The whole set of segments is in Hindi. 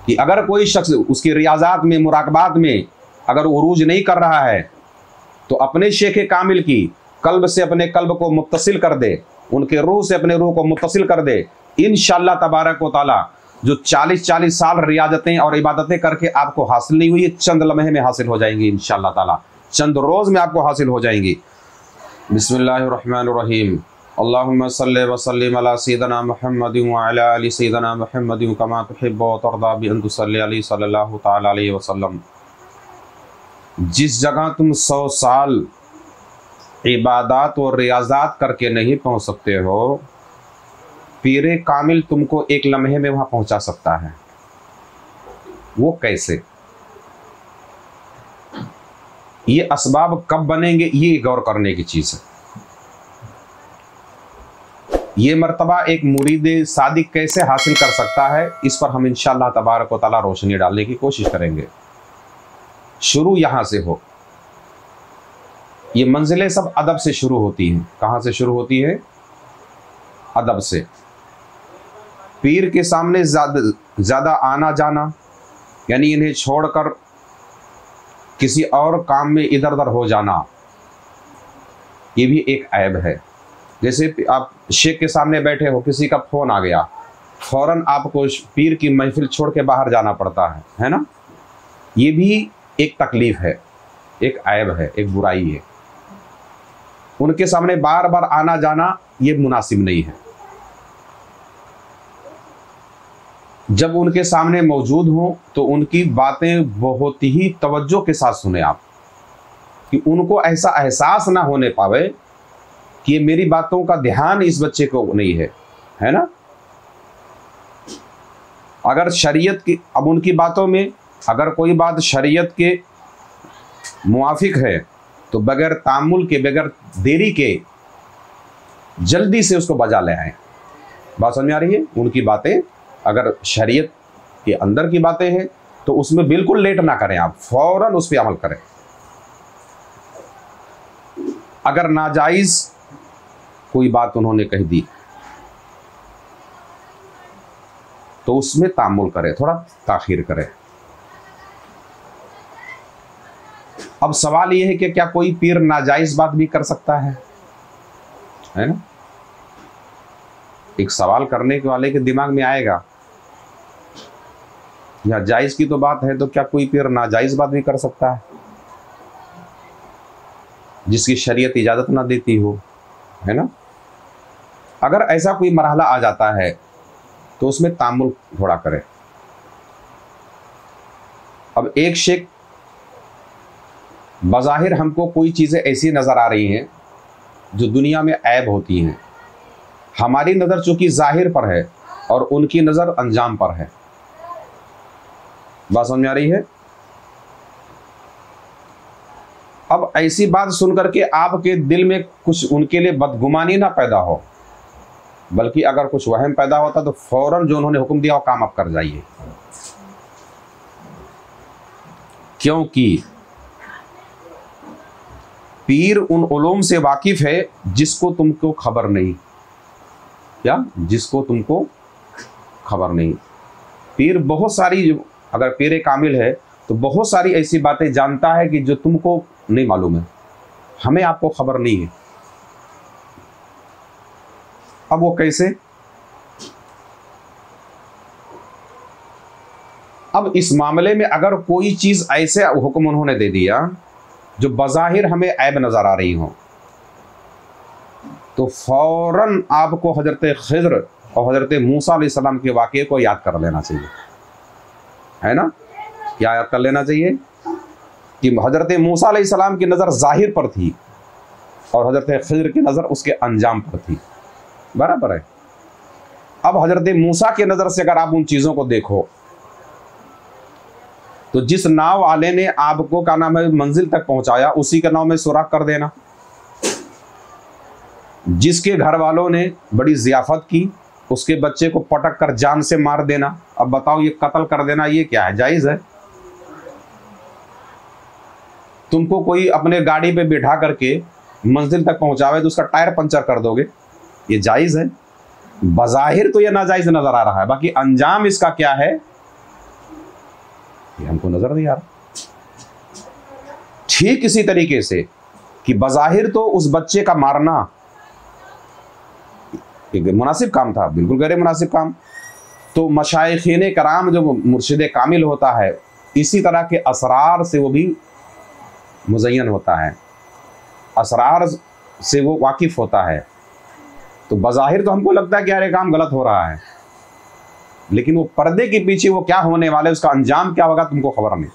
कि अगर कोई शख्स उसकी रियाजात में, मुराकबात में अगर उरूज नहीं कर रहा है तो अपने शेख कामिल की कल्ब से अपने कल्ब को मुत्तसिल कर दे, उनके रूह से अपने रूह को मुत्तसिल कर दे। इंशाअल्लाह तबारक व तआला जो 40-40 साल रियाजतें और इबादतें करके आपको हासिल नहीं हुई, चंद लम्हे में हासिल हो जाएंगी इंशाअल्लाह ताला, चंद रोज़ में आपको हासिल हो जाएंगी। बिस्मिल्लाहिर्रहमानिर्रहीम। अल्लाहुम्मा सल्लि व सल्लिम अला सय्यिदिना मुहम्मदिन व अला आलि सय्यिदिना मुहम्मदिन कमा तुहिब्बु व तर्दा बि अन तुसल्लि अलैहि सल्लल्लाहु तआला अलैहि वसल्लम। जिस जगह तुम 100 साल इबादत और रियाज़ात करके नहीं पहुँच सकते हो, पीरे कामिल तुमको एक लम्हे में वहाँ पहुँचा सकता है। वो कैसे? ये असबाब कब बनेंगे, ये गौर करने की चीज़ है। ये मर्तबा एक मुरीद सादिक कैसे हासिल कर सकता है, इस पर हम इंशाअल्लाह तबारक व तआला रोशनी डालने की कोशिश करेंगे। शुरू यहाँ से हो। ये मंजिलें सब अदब से शुरू होती हैं। कहाँ से शुरू होती है? अदब से। पीर के सामने ज़्यादा आना जाना, यानी इन्हें छोड़कर किसी और काम में इधर उधर हो जाना, ये भी एक ऐब है। जैसे आप शेख के सामने बैठे हो, किसी का फ़ोन आ गया, फ़ौरन आपको पीर की महफिल छोड़ के बाहर जाना पड़ता है ना? ये भी एक तकलीफ़ है, एक ऐब है, एक बुराई है। उनके सामने बार बार आना जाना ये मुनासिब नहीं है। जब उनके सामने मौजूद हों तो उनकी बातें बहुत ही तवज्जो के साथ सुने आप, कि उनको ऐसा एहसास ना होने पावे कि ये मेरी बातों का ध्यान इस बच्चे को नहीं है ना? अगर शरीयत की, अब उनकी बातों में अगर कोई बात शरीयत के मुआफिक है तो बगैर तामुल के, बगैर देरी के जल्दी से उसको बजा ले आए। बात समझ आ रही है? उनकी बातें अगर शरीयत के अंदर की बातें हैं तो उसमें बिल्कुल लेट ना करें, आप फौरन उस पर अमल करें। अगर नाजायज़ कोई बात उन्होंने कह दी तो उसमें तामुल करें, थोड़ा ताखीर करें। अब सवाल यह है कि क्या कोई पीर नाजायज़ बात भी कर सकता है ना? एक सवाल करने के वाले के दिमाग में आएगा, या जायज़ की तो बात है, तो क्या कोई पीर नाजायज़ बात भी कर सकता है जिसकी शरीयत इजाज़त ना देती हो, है ना? अगर ऐसा कोई मरहला आ जाता है तो उसमें तामुल थोड़ा करें। अब एक शेख, बज़ाहिर हमको कोई चीज़ें ऐसी नज़र आ रही हैं जो दुनिया में ऐब होती हैं, हमारी नज़र चूँकि ज़ाहिर पर है और उनकी नज़र अंजाम पर है। बात समझ में आ रही है? अब ऐसी बात सुन करके आपके दिल में कुछ उनके लिए बदगुमानी ना पैदा हो, बल्कि अगर कुछ वहम पैदा होता तो फौरन जो उन्होंने हुक्म दिया वो काम आप कर जाइए। क्योंकि पीर उन उलूम से वाकिफ है जिसको तुमको खबर नहीं, या जिसको तुमको खबर नहीं। पीर बहुत सारी, अगर पीर कामिल है तो बहुत सारी ऐसी बातें जानता है कि जो तुमको नहीं मालूम है, हमें आपको खबर नहीं है। अब वो कैसे? अब इस मामले में अगर कोई चीज़ ऐसे हुक्म उन्होंने दे दिया जो बज़ाहिर हमें ऐब नज़र आ रही हो, तो फौरन आपको हज़रत खिज़्र और हज़रत मूसा अलैहिस्सलाम के वाक़े को याद कर लेना चाहिए, है ना? क्या याद कर लेना चाहिए कि हज़रत मूसा अलैहिस्सलाम की नज़र ज़ाहिर पर थी और हज़रत खिज़्र की नज़र उसके अंजाम पर थी। बराबर है। अब हज़रत मूसा की नज़र से अगर आप उन चीज़ों को देखो तो जिस नाव वाले ने आपको क्या नाम है मंजिल तक पहुंचाया, उसी के नाव में सुराख कर देना। जिसके घर वालों ने बड़ी ज़ियाफ़त की, उसके बच्चे को पटक कर जान से मार देना। अब बताओ, ये कत्ल कर देना ये क्या है? जायज़ है? तुमको कोई अपने गाड़ी पे बिठा करके मंजिल तक पहुंचावे तो उसका टायर पंचर कर दोगे, ये जायज़ है? बज़ाहिर तो ये नाजायज़ नज़र आ रहा है, बाकी अंजाम इसका क्या है ये हमको नजर नहीं आ रहा। ठीक इसी तरीके से कि बज़ाहिर तो उस बच्चे का मारना एक मुनासिब काम था, बिल्कुल गैर मुनासिब काम। तो मशाइखीन कराम जो मुर्शिद कामिल होता है, इसी तरह के असरार से वो भी मुज़य्यन होता है, असरार से वो वाकिफ़ होता है। तो बज़ाहिर तो हमको लगता है कि यार ये काम गलत हो रहा है, लेकिन वो पर्दे के पीछे वो क्या होने वाला है, उसका अंजाम क्या होगा, तुमको खबर नहीं।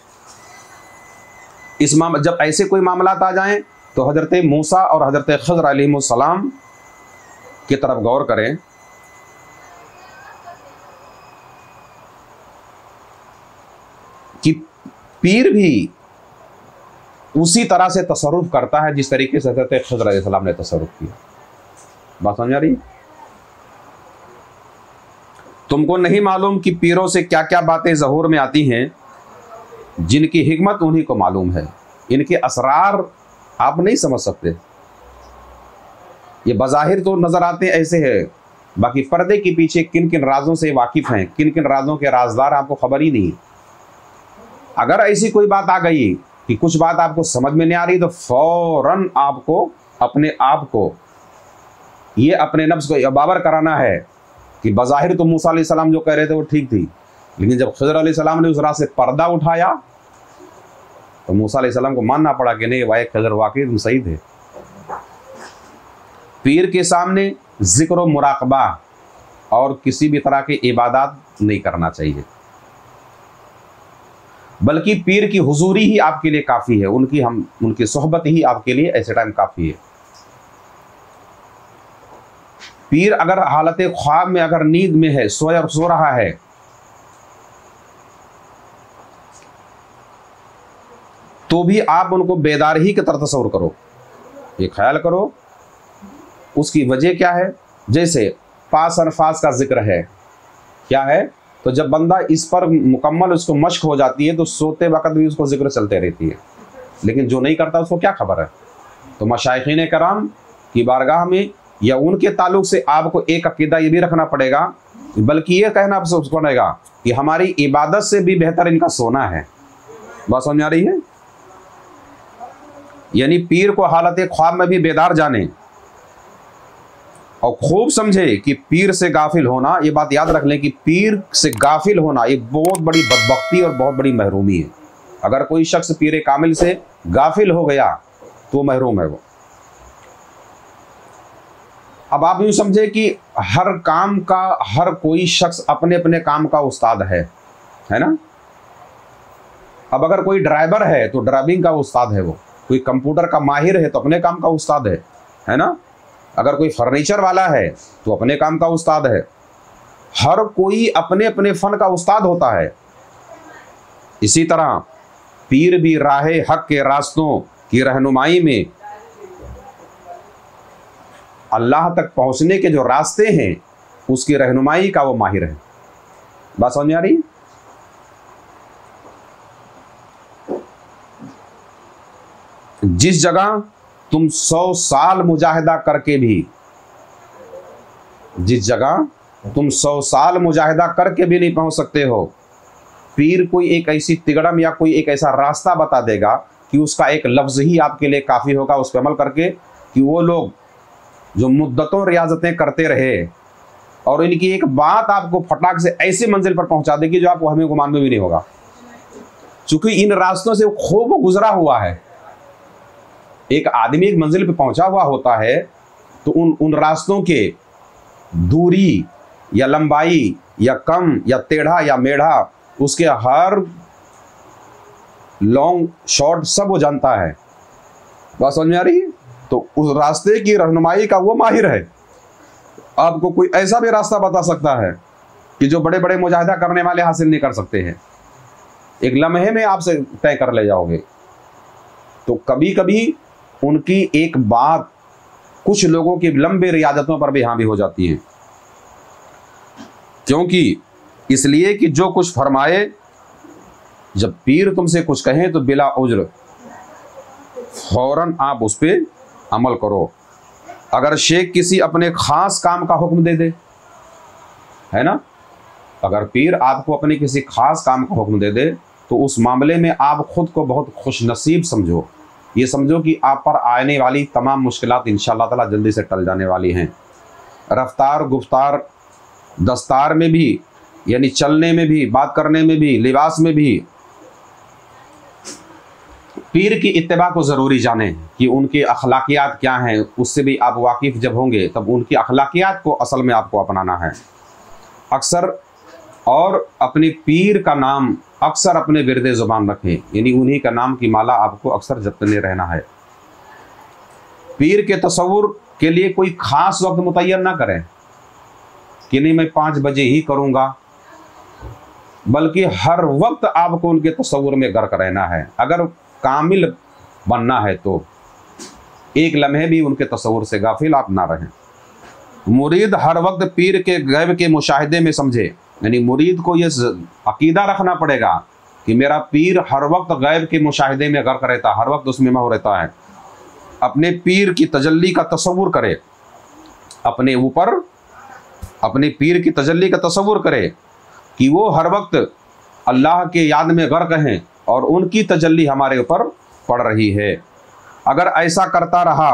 इस जब ऐसे कोई मामलात आ जाएं तो हज़रत मूसा और हज़रत खज़र अलैहिस्सलाम की तरफ गौर करें कि पीर भी उसी तरह से तसर्रुफ करता है जिस तरीके से हज़रत खज़र अलैहिस्सलाम ने तसर्रुफ किया। बात समझ आ रही है? तुमको नहीं मालूम कि पीरों से क्या क्या बातें ज़हूर में आती हैं, जिनकी हिकमत उन्हीं को मालूम है। इनके असरार आप नहीं समझ सकते। ये बज़ाहिर तो नज़र आते ऐसे है, बाकी पर्दे के पीछे किन किन राजों से वाकिफ़ हैं, किन किन राजों के राजदार आपको खबर ही नहीं। अगर ऐसी कोई बात आ गई कि कुछ बात आपको समझ में नहीं आ रही, तो फ़ौरन आपको अपने आप को ये अपने नफ्स को बाबर कराना है कि बज़ाहिर तो मूसा अलैहिस्सलाम जो कह रहे थे वो ठीक थी, लेकिन जब खज़र अलैहिस्सलाम ने उस राह से पर्दा उठाया तो मूसा अलैहिस्सलाम को मानना पड़ा कि नहीं भाई खज़र वाकई तुम सही थे। पीर के सामने ज़िक्र व मुराक़बा और किसी भी तरह की इबादत नहीं करना चाहिए, बल्कि पीर की हुजूरी ही आपके लिए काफ़ी है, उनकी सोहबत ही आपके लिए ऐसे टाइम काफ़ी है। पीर अगर हालत ख्वाब में, अगर नींद में है, सो रहा है, तो भी आप उनको बेदार ही की तरह तस्वर करो, ये ख्याल करो उसकी वजह क्या है। जैसे पास अनफास का जिक्र है, क्या है, तो जब बंदा इस पर मुकम्मल उसको मश्क हो जाती है तो सोते वक्त भी उसको जिक्र चलते रहती है, लेकिन जो नहीं करता उसको क्या खबर है। तो मशाइखीन कराम की बारगाह में या उनके ताल्लुक से आपको एक अकीदा ये भी रखना पड़ेगा, बल्कि ये कहना आपसे उसको पड़ेगा कि हमारी इबादत से भी बेहतर इनका सोना है। बात समझ आ रही है? यानी पीर को हालत ख्वाब में भी बेदार जाने और खूब समझे कि पीर से गाफिल होना, ये बात याद रख लें कि पीर से गाफिल होना एक बहुत बड़ी बदबख्ती और बहुत बड़ी महरूमी है। अगर कोई शख्स पीर कामिल से गाफिल हो गया तो महरूम है वो। अब आप यूँ समझे कि हर काम का हर कोई शख्स अपने अपने काम का उस्ताद है ना। अब अगर कोई ड्राइवर है तो ड्राइविंग का उस्ताद है वो, कोई कंप्यूटर का माहिर है तो अपने काम का उस्ताद है ना। अगर कोई फर्नीचर वाला है तो अपने काम का उस्ताद है। हर कोई अपने अपने फन का उस्ताद होता है। इसी तरह पीर भी राहे हक के रास्तों की रहनुमाई में अल्लाह तक पहुंचने के जो रास्ते हैं उसकी रहनुमाई का वो माहिर है। बात समझ में आ रही? जिस जगह तुम 100 साल मुजाहिदा करके भी, जिस जगह तुम 100 साल मुजाहिदा करके भी नहीं पहुंच सकते हो, पीर कोई एक ऐसी तिगड़म या कोई एक ऐसा रास्ता बता देगा कि उसका एक लफ्ज़ ही आपके लिए काफ़ी होगा उस पर अमल करके, कि वो लोग जो मुद्दतों रियाजतें करते रहे और इनकी एक बात आपको फटाक से ऐसी मंजिल पर पहुंचा देगी जो आपको हमें गुमान में भी नहीं होगा, क्योंकि इन रास्तों से खूब गुजरा हुआ है। एक आदमी एक मंजिल पे पहुंचा हुआ होता है तो उन रास्तों के दूरी या लंबाई या कम या टेढ़ा या मेढ़ा, उसके हर लॉन्ग शॉर्ट सब वो जानता है। बात समझ में आ रही है? तो उस रास्ते की रहनुमाई का वो माहिर है। आपको कोई ऐसा भी रास्ता बता सकता है कि जो बड़े बड़े मुजाहिदा करने वाले हासिल नहीं कर सकते हैं, एक लम्हे में आपसे तय कर ले जाओगे। तो कभी कभी उनकी एक बात कुछ लोगों की लंबी रियादतों पर भी हावी हो जाती है, क्योंकि इसलिए कि जो कुछ फरमाए, जब पीर तुमसे कुछ कहें तो बिला उज्र फौरन आप उस पर अमल करो। अगर शेख किसी अपने खास काम का हुक्म दे दे, है ना, अगर पीर आपको अपने किसी खास काम का हुक्म दे दे तो उस मामले में आप खुद को बहुत खुशनसीब समझो। ये समझो कि आप पर आने वाली तमाम मुश्किलात इंशाअल्लाह ताला जल्दी से टल जाने वाली हैं। रफ्तार, गुफ्तार, दस्तार में भी, यानी चलने में भी, बात करने में भी, लिबास में भी पीर की इत्तिबा को ज़रूरी जानें कि उनके अखलाकियात क्या हैं। उससे भी आप वाकिफ़ जब होंगे तब उनकी अखलाकियात को असल में आपको अपनाना है अक्सर। और अपने पीर का नाम अक्सर अपने विरदे ज़ुबान रखें, यानी उन्हीं का नाम की माला आपको अक्सर जपते रहना है। पीर के तसव्वुर के लिए कोई ख़ास वक्त मुतय्यन ना करें कि नहीं मैं 5 बजे ही करूँगा, बल्कि हर वक्त आपको उनके तसव्वुर में गर्क रहना है। अगर कामिल बनना है तो एक लम्हे भी उनके तसव्वुर से गाफिल आप ना रहें। मुरीद हर वक्त पीर के गैब के मुशाहिदे में समझे, यानी मुरीद को ये अकीदा रखना पड़ेगा कि मेरा पीर हर वक्त गैब के मुशाहिदे में गर्क रहता है, हर वक्त उसमें महो रहता है। अपने पीर की तजल्ली का तसव्वुर करे, अपने ऊपर अपने पीर की तजल्ली का तसव्वुर करे कि वो हर वक्त अल्लाह के याद में गर्क हैं और उनकी तजल्ली हमारे ऊपर पड़ रही है। अगर ऐसा करता रहा,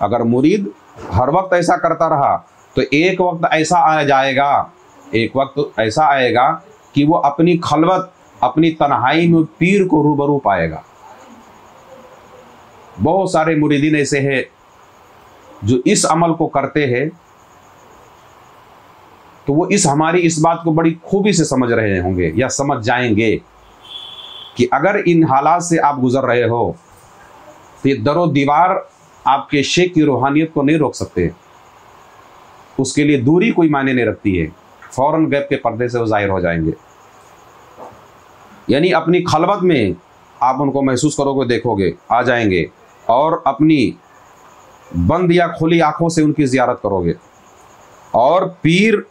अगर मुरीद हर वक्त ऐसा करता रहा तो एक वक्त ऐसा आ जाएगा, एक वक्त ऐसा आएगा कि वो अपनी खलवत, अपनी तन्हाई में पीर को रूबरू पाएगा। बहुत सारे मुरीदीन ऐसे हैं जो इस अमल को करते हैं, तो वो हमारी इस बात को बड़ी खूबी से समझ रहे होंगे या समझ जाएंगे कि अगर इन हालात से आप गुजर रहे हो तो ये दरो दीवार आपके शेख की रूहानियत को नहीं रोक सकते। उसके लिए दूरी कोई मायने नहीं रखती है, फौरन गैब के पर्दे से वो जाहिर हो जाएंगे। यानी अपनी खलवत में आप उनको महसूस करोगे, देखोगे, आ जाएंगे और अपनी बंद या खुली आंखों से उनकी ज़ियारत करोगे। और पीर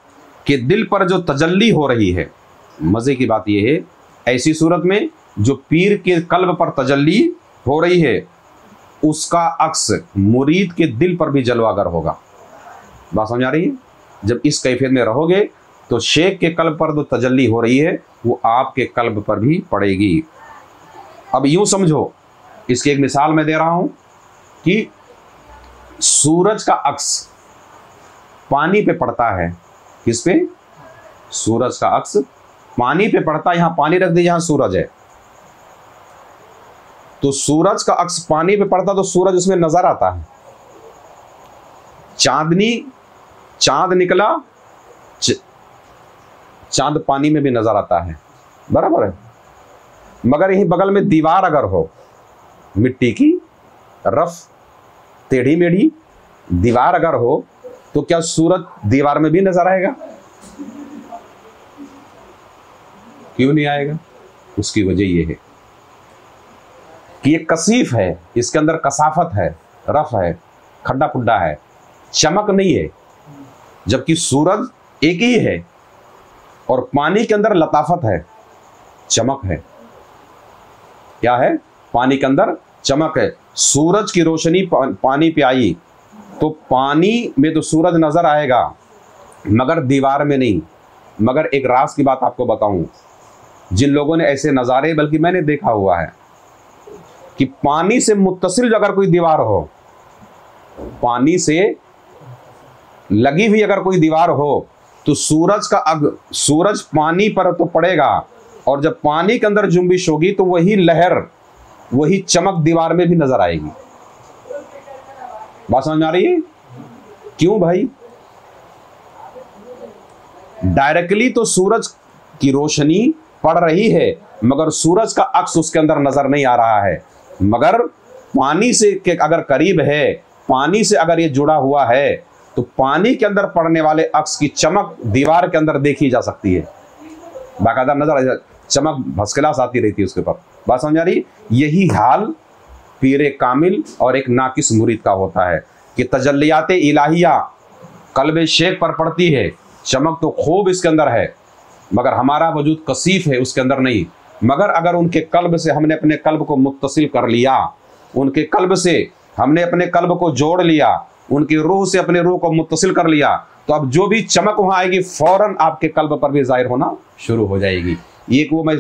के दिल पर जो तजल्ली हो रही है, मज़े की बात यह है, ऐसी सूरत में जो पीर के कल्ब पर तजल्ली हो रही है उसका अक्स मुरीद के दिल पर भी जलवागर होगा। बात समझ आ रही है? जब इस कैफियत में रहोगे तो शेख के कल्ब पर जो तजल्ली हो रही है वो आपके कल्ब पर भी पड़ेगी। अब यूं समझो, इसकी एक मिसाल मैं दे रहा हूं कि सूरज का अक्स पानी पे पड़ता है। किस पे? सूरज का अक्स पानी पे पड़ता है। यहां पानी रख दे, यहां सूरज है, तो सूरज का अक्स पानी पे पड़ता तो सूरज उसमें नजर आता है। चांद निकला, चांद पानी में भी नजर आता है, बराबर है। मगर यही बगल में दीवार अगर हो, मिट्टी की रफ टेढ़ी मेढ़ी दीवार अगर हो, तो क्या सूरज दीवार में भी नजर आएगा? क्यों नहीं आएगा? उसकी वजह यह है कि ये कसीफ है, इसके अंदर कसाफत है, रफ है, खड्डा खुड्डा है, चमक नहीं है। जबकि सूरज एक ही है और पानी के अंदर लताफत है, चमक है। क्या है? पानी के अंदर चमक है। सूरज की रोशनी पानी पे आई तो पानी में तो सूरज नजर आएगा मगर दीवार में नहीं। मगर एक राज की बात आपको बताऊं, जिन लोगों ने ऐसे नज़ारे, बल्कि मैंने देखा हुआ है कि पानी से मुत्तसिल अगर कोई दीवार हो, पानी से लगी हुई अगर कोई दीवार हो, तो सूरज पानी पर तो पड़ेगा और जब पानी के अंदर जुम्बिश होगी तो वही लहर, वही चमक दीवार में भी नजर आएगी। बात समझ में आ रही है? क्यों भाई? डायरेक्टली तो सूरज की रोशनी पड़ रही है मगर सूरज का अक्स उसके अंदर नजर नहीं आ रहा है। मगर पानी से के अगर करीब है, पानी से अगर ये जुड़ा हुआ है, तो पानी के अंदर पड़ने वाले अक्स की चमक दीवार के अंदर देखी जा सकती है, बाकायदा नजर, चमक भस्किलास आती रहती है उसके ऊपर। बात समझ आ रही? यही हाल पीरे कामिल और एक नाकिस मुरीद का होता है कि तजल्लियात इलाहिया कल्ब शेख पर पड़ती है, चमक तो खूब इसके अंदर है मगर हमारा वजूद कसीफ है, उसके अंदर नहीं। मगर अगर उनके कल्ब से हमने अपने कल्ब को मुत्तसिल कर लिया, उनके कल्ब से हमने अपने कल्ब को जोड़ लिया, उनकी रूह से अपने रूह को मुत्तसिल कर लिया, तो अब जो भी चमक वहाँ आएगी फौरन आपके कल्ब पर भी जाहिर होना शुरू हो जाएगी। एक वो मैं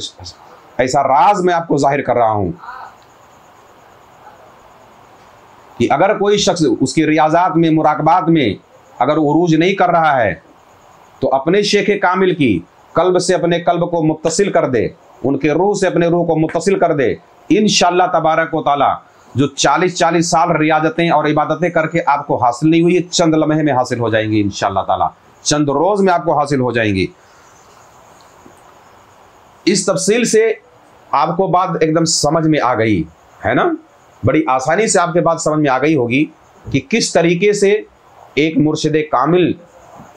ऐसा राज मैं आपको जाहिर कर रहा हूं कि अगर कोई शख्स उसकी रियाजात में, मुराकबात में अगर उरूज नहीं कर रहा है तो अपने शेख कामिल की कल्ब से अपने कल्ब को मुत्तसिल कर दे, उनके रूह से अपने रूह को मुत्तसिल कर दे। इंशाअल्लाह तबारक व तआला जो 40-40 साल रियाजतें और इबादतें करके आपको हासिल नहीं हुई, चंद लम्हे में हासिल हो जाएंगी इंशाअल्लाह ताला, चंद रोज में आपको हासिल हो जाएंगी। इस तफसील से आपको बात एकदम समझ में आ गई है ना, बड़ी आसानी से आपके बात समझ में आ गई होगी कि किस तरीके से एक मुर्शिद कामिल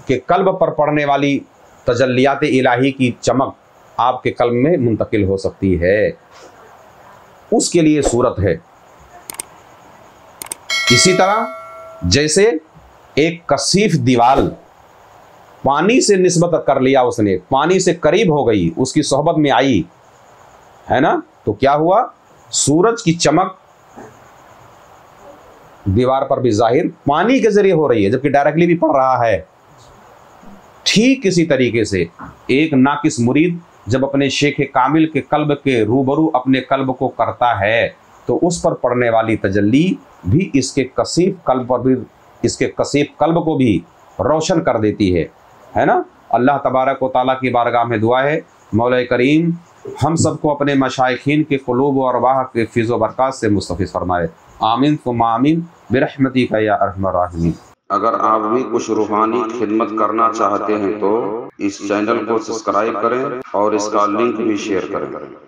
के कल्ब पर पड़ने वाली तजल्लियात इलाही की चमक आपके कल्ब में मुंतकिल हो सकती है। उसके लिए सूरत है। इसी तरह जैसे एक कसीफ दीवार पानी से निस्बत कर लिया, उसने पानी से करीब हो गई, उसकी सोहबत में आई है ना, तो क्या हुआ, सूरज की चमक दीवार पर भी जाहिर पानी के जरिए हो रही है, जबकि डायरेक्टली भी पड़ रहा है। ठीक इसी तरीके से एक नाकिस मुरीद जब अपने शेख कामिल के कल्ब के रूबरू अपने कल्ब को करता है तो उस पर पड़ने वाली तजल्ली भी इसके कसीफ कल्ब पर भी, इसके कसीफ कल्ब को भी रोशन कर देती है ना। अल्लाह तबारक व तआला की बारगाह में दुआ है, मौला करीम हम सबको अपने मशाइखीन के क़ुलूब और अरवाह के फ़िज़ व बरक़ात से मुस्तफ़िज़ फरमाए। आमीन सुम्मा आमीन बिरहमतिका या अरहमर राहिमीन। अगर आप भी कुछ रूहानी खिदमत करना चाहते हैं तो इस चैनल को सब्सक्राइब करें और इसका लिंक भी शेयर करें।